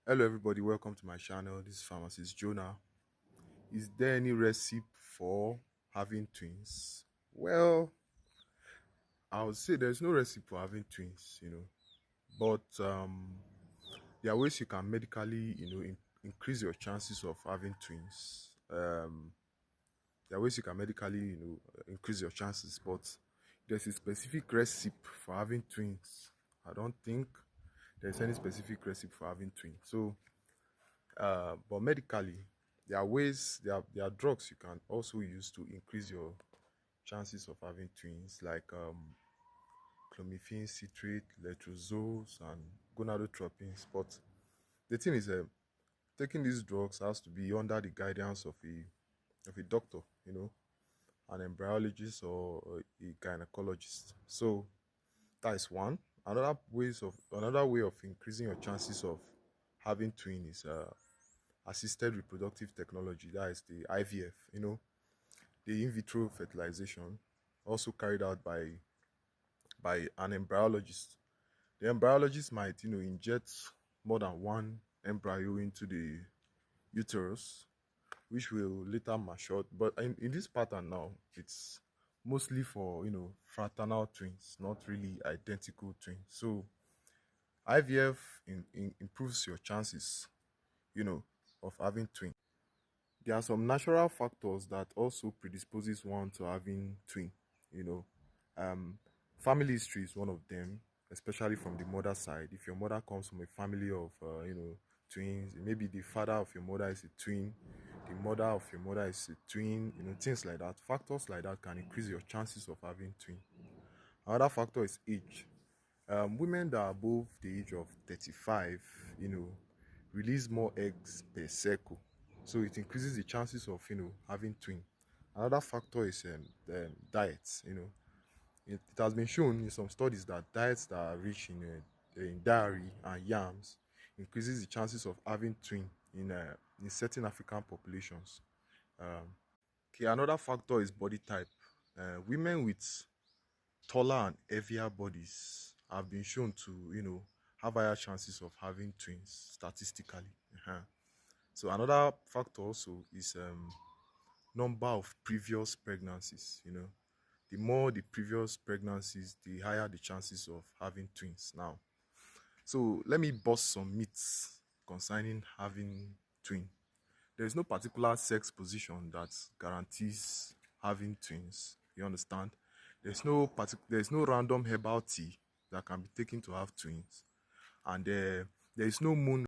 Hello, everybody. Welcome to my channel. This is Pharmacist Jonah. Is there any recipe for having twins? Well, I would say there's no recipe for having twins, but there are ways you can medically, increase your chances of having twins. There are ways you can medically, increase your chances, but there's a specific recipe for having twins. I don't think there's any specific recipe for having twins. So, but medically, there are drugs you can also use to increase your chances of having twins, like clomiphene citrate, letrozoles, and gonadotropins. But the thing is, taking these drugs has to be under the guidance of a doctor, an embryologist or a gynecologist. So that is one. Another way of increasing your chances of having twins is assisted reproductive technology, that is the IVF, the in vitro fertilization, also carried out by an embryologist. The embryologist might, inject more than one embryo into the uterus, which will later mature. But in this pattern now, it's mostly for, fraternal twins, not really identical twins. So IVF improves your chances, of having twins. There are some natural factors that also predisposes one to having twin. You know, um, family history is one of them, especially from the mother side. If your mother comes from a family of twins, maybe the father of your mother is a twin, the mother of your mother is a twin, things like that. Factors like that can increase your chances of having twin. Another factor is age. Women that are above the age of 35, release more eggs per cycle. So it increases the chances of, having twin. Another factor is diet. It has been shown in some studies that diets that are rich in dairy and yams increases the chances of having twin in certain African populations. Um, okay, another factor is body type. Women with taller and heavier bodies have been shown to, have higher chances of having twins statistically. So another factor also is number of previous pregnancies. The more the previous pregnancies, the higher the chances of having twins. Now, so let me bust some myths concerning having twin. There is no particular sex position that guarantees having twins. You understand? There's no random herbal tea that can be taken to have twins, and there is no moon